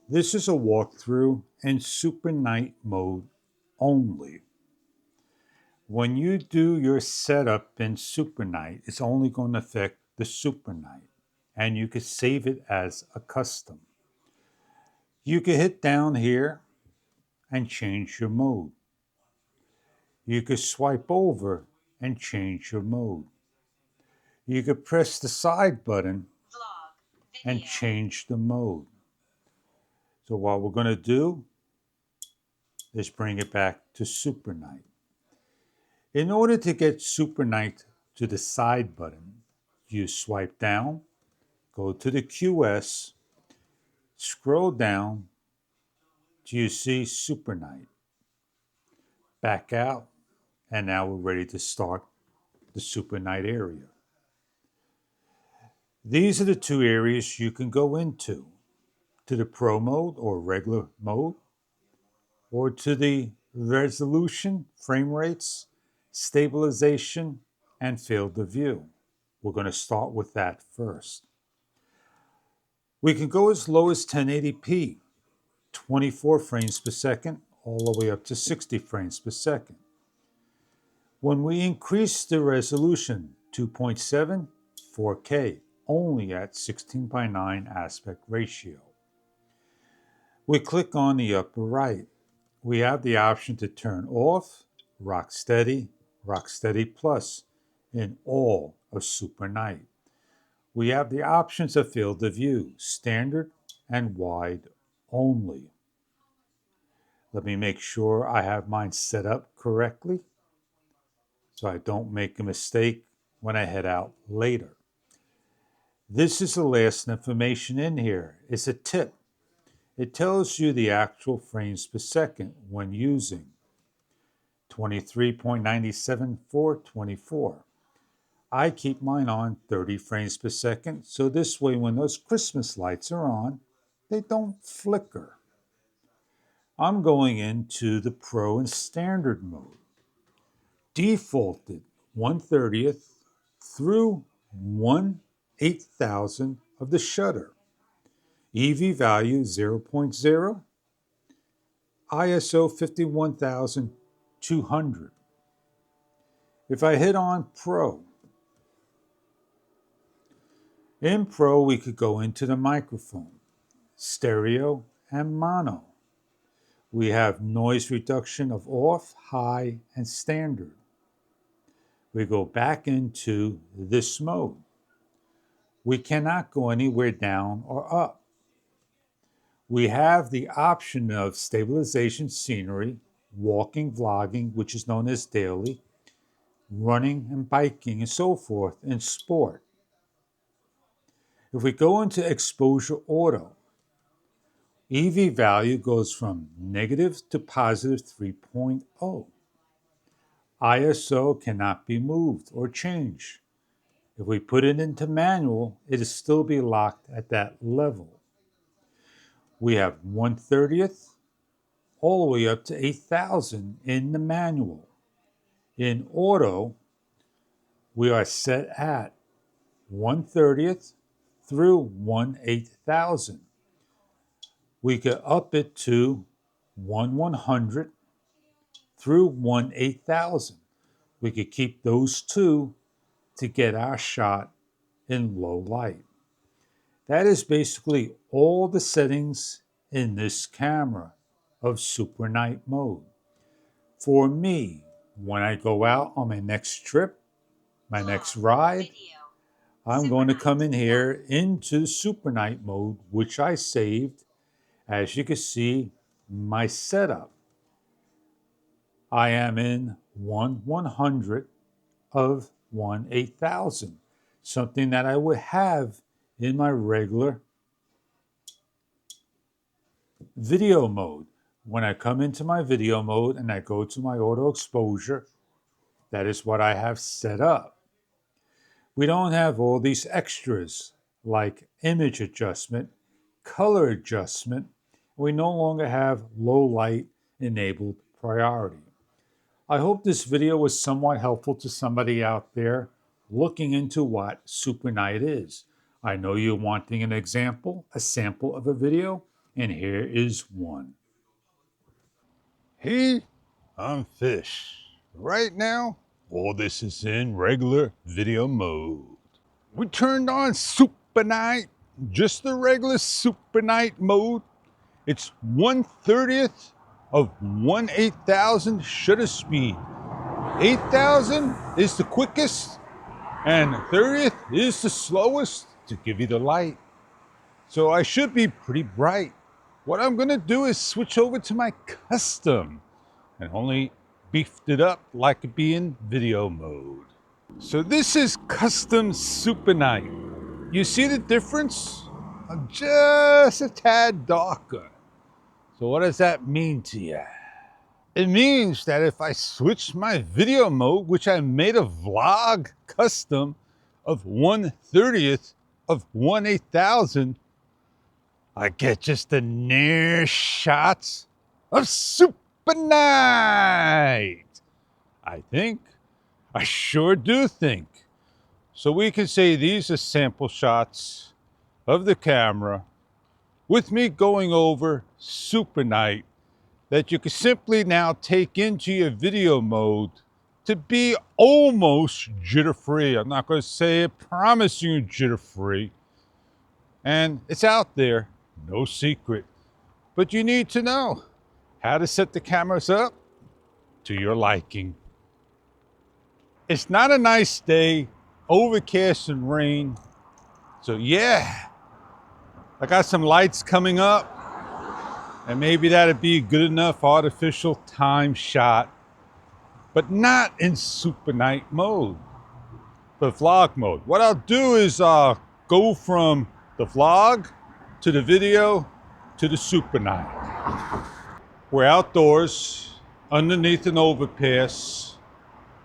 This is a walkthrough in Super Night mode only. When you do your setup in Super Night, it's only going to affect the Super Night, and you can save it as a custom. You can hit down here and change your mode. You could swipe over and change your mode. You could press the side button and change the mode. So what we're going to do is bring it back to Super Night. In order to get Super Night to the side button, you swipe down, go to the QS, scroll down till you see Super Night. Back out, and now we're ready to start the Super Night area. These are the two areas you can go into, to the Pro mode or regular mode, or to the resolution, frame rates, stabilization, and field of view. We're going to start with that first. We can go as low as 1080p, 24 frames per second, all the way up to 60 frames per second. When we increase the resolution 2.7, 4K, only at 16:9 aspect ratio. We click on the upper right. We have the option to turn off Rocksteady Plus in all of Super Night. We have the options of field of view, standard and wide only. Let me make sure I have mine set up correctly so I don't make a mistake when I head out later. This is the last information in here. It's a tip. It tells you the actual frames per second when using 23.97 for 24. I keep mine on 30 frames per second, so this way when those Christmas lights are on, they don't flicker. I'm going into the Pro and Standard mode. Defaulted 1/30th through 1/8000 of the shutter. EV value 0.0, ISO 51200. If I hit on Pro, in Pro we could go into the microphone, stereo and mono. We have noise reduction of off, high, and standard. We go back into this mode. We cannot go anywhere down or up. We have the option of stabilization scenery, walking, vlogging, which is known as daily, running and biking and so forth in sport. If we go into exposure auto, EV value goes from negative to positive 3.0. ISO cannot be moved or changed. If we put it into manual, it'll still be locked at that level. We have 1/30th all the way up to 8,000 in the manual. In auto, we are set at 1/30th through 1/8000. We could up it to 1/100 through 1/8000. We could keep those two to get our shot in low light. That is basically all the settings in this camera of Super Night mode. For me, when I go out on my next trip, my next ride, I'm going to come in here into Super Night mode, which I saved. As you can see, my setup. I am in 1/100 of 1/8000, something that I would have in my regular video mode. When I come into my video mode and I go to my auto exposure, that is what I have set up. We don't have all these extras like image adjustment, color adjustment. We no longer have low light enabled priority. I hope this video was somewhat helpful to somebody out there looking into what Super Night is. I know you're wanting an example, a sample of a video. And here is one. Hey, I'm Fish. Right now, all this is in regular video mode. We turned on Super Night, just the regular Super Night mode. It's 1/30th of 1/8000 shutter speed. 8,000 is the quickest, and 30th is the slowest to give you the light. So I should be pretty bright. What I'm gonna do is switch over to my custom and only beefed it up like it be in video mode. So this is custom Super Night. You see the difference? I'm just a tad darker. So what does that mean to you? It means that if I switch my video mode, which I made a vlog custom of 1/30th of 1/8000, I get just the near shots of Super Night. I think. I sure do think. So we can say these are sample shots of the camera with me going over Super Night that you can simply now take into your video mode to be almost jitter-free. I'm not going to say it, promise you jitter-free. And it's out there, no secret. But you need to know how to set the cameras up to your liking. It's not a nice day, overcast and rain. So yeah, I got some lights coming up. And maybe that'd be a good enough artificial time shot, but not in Super Night mode, but vlog mode. What I'll do is go from the vlog to the video to the Super Night. We're outdoors underneath an overpass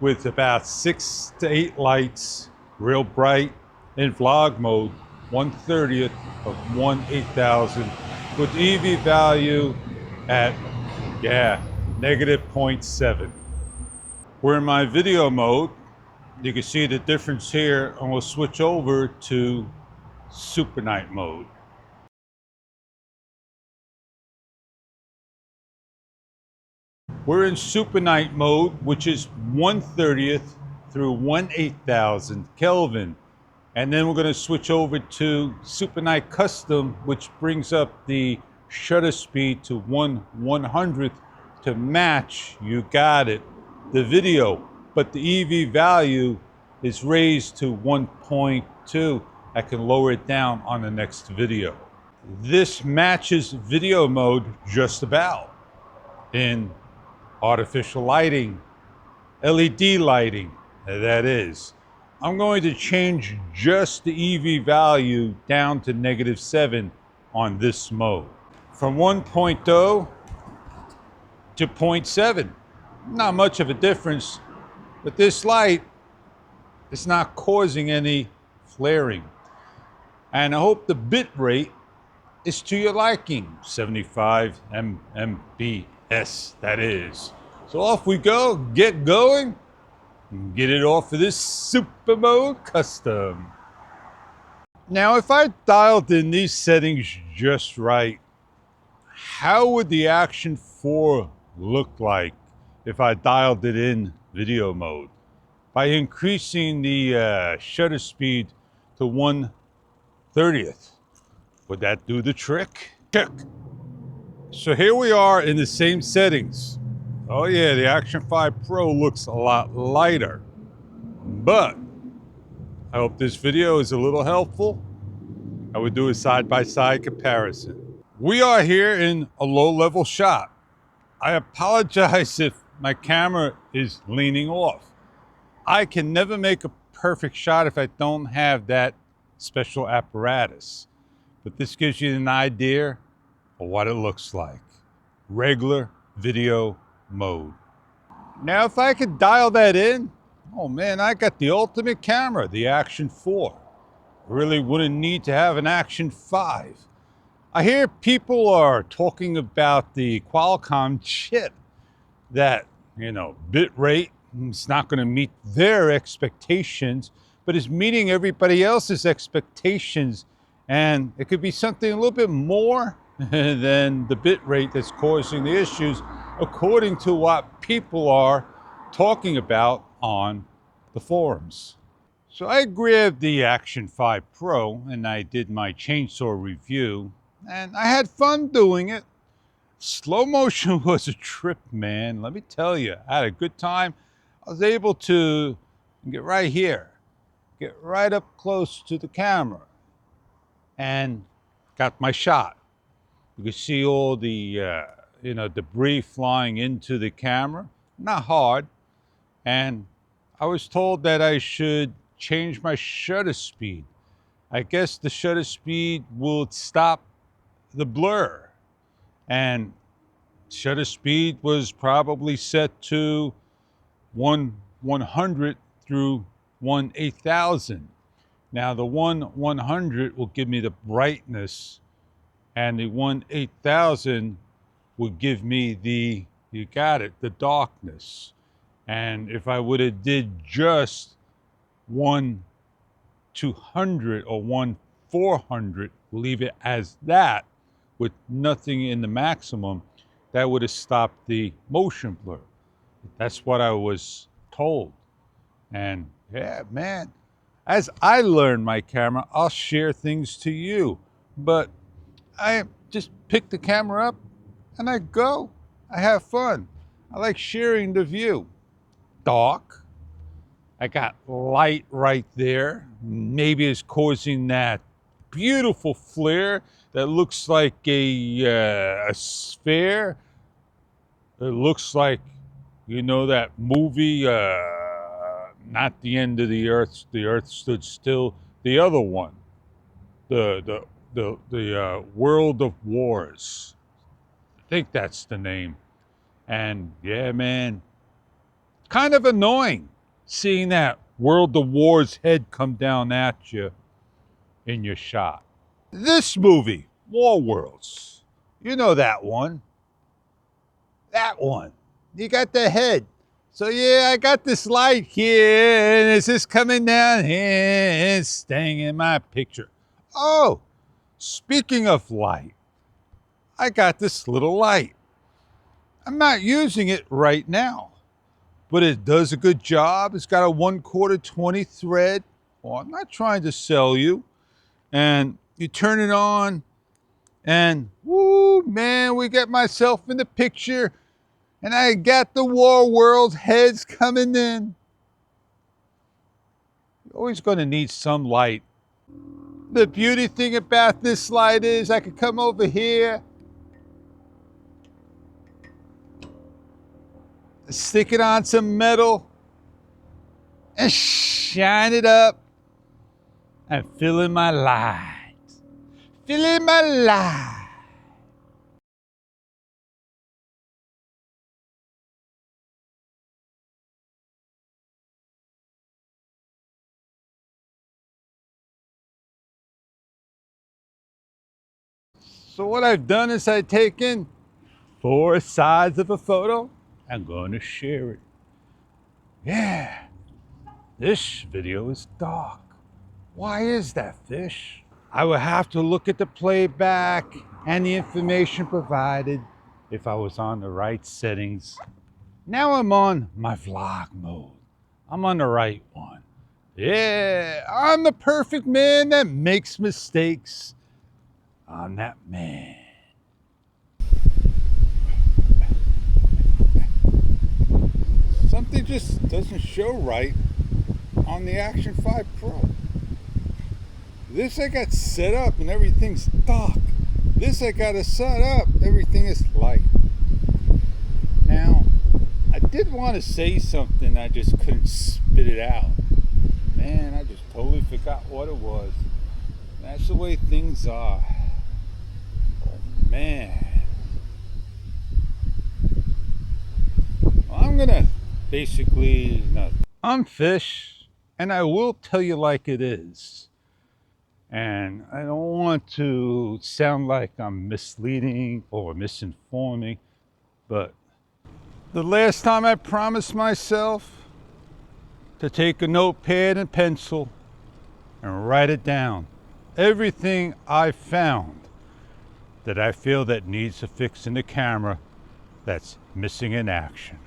with about 6 to 8 lights, real bright in vlog mode, 1/30th of 1/8000. with EV value at, -0.7. We're in my video mode. You can see the difference here, and we'll switch over to Super Night mode. We're in Super Night mode, which is 1/30th through 1/8000 Kelvin. And then we're going to switch over to Super Night Custom, which brings up the shutter speed to 1/100th to match, you got it, the video. But the EV value is raised to 1.2. I can lower it down on the next video. This matches video mode just about in artificial lighting, LED lighting, that is. I'm going to change just the EV value down to -7 on this mode. From 1.0 to 0.7. Not much of a difference, but this light is not causing any flaring. And I hope the bit rate is to your liking, 75 Mbps, that is. So off we go, get going. Get it off of this Super Mode Custom. Now, if I dialed in these settings just right, how would the Action 4 look like if I dialed it in video mode? By increasing the shutter speed to 1/30th. Would that do the trick? Check. So here we are in the same settings. Oh yeah, the Action 5 Pro looks a lot lighter, but I hope this video is a little helpful. I would do a side-by-side comparison. We are here in a low-level shot. I apologize if my camera is leaning off. I can never make a perfect shot if I don't have that special apparatus, but this gives you an idea of what it looks like. Regular video mode. Now if I could dial that in, oh man, I got the ultimate camera, the Action 4. Really wouldn't need to have an Action 5. I hear people are talking about the Qualcomm chip that, bit rate is not going to meet their expectations, but is meeting everybody else's expectations. And it could be something a little bit more than the bit rate that's causing the issues, according to what people are talking about on the forums. So I grabbed the Action 5 Pro and I did my chainsaw review, and I had fun doing it. Slow motion was a trip, man. Let me tell you, I had a good time. I was able to get right here, get right up close to the camera, and got my shot. You can see all the debris flying into the camera. Not hard. And I was told that I should change my shutter speed. I guess the shutter speed will stop the blur. And shutter speed was probably set to 1/100 through 1/8000. Now the 1/100 will give me the brightness, and the 1/8000 will give me the, you got it, the darkness. And if I would have did just 1/200 or 1/400, leave it as that with nothing in the maximum, that would have stopped the motion blur. That's what I was told. And yeah, man, as I learn my camera, I'll share things to you. But I just pick the camera up and I go. I have fun. I like sharing the view. Dark. I got light right there. Maybe it's causing that beautiful flare that looks like a sphere. It looks like, you know, that movie, not the end of the earth stood still. The other one, the World of Wars. I think that's the name. And yeah, man, kind of annoying seeing that World of Wars head come down at you in your shot. This movie, War Worlds, you know that one. That one. You got the head. So yeah, I got this light here, and it's just coming down here, and it's staying in my picture. Oh, speaking of light, I got this little light. I'm not using it right now, but it does a good job. It's got a 1/4 20 thread. Well, I'm not trying to sell you. And you turn it on, and woo, man, we get myself in the picture, and I got the War World heads coming in. You're always going to need some light. The beauty thing about this light is I could come over here, stick it on some metal, and shine it up, and fill in my light. Fill in my light. So what I've done is I've taken 4 sides of a photo. I'm going to share it. Yeah, this video is dark. Why is that, Fish? I would have to look at the playback and the information provided if I was on the right settings. Now I'm on my vlog mode. I'm on the right one. Yeah, I'm the perfect man that makes mistakes. I'm that man. Something just doesn't show right on the Action 5 Pro. This I got set up and everything's dark. This I got it set up, everything is light. Now, I did want to say something, I just couldn't spit it out. Man, I just totally forgot what it was. That's the way things are. Oh, man. Well, I'm gonna basically, no. I'm Fish, and I will tell you like it is. And I don't want to sound like I'm misleading or misinforming, but the last time I promised myself to take a notepad and pencil and write it down, everything I found that I feel that needs a fix in the camera that's missing in action.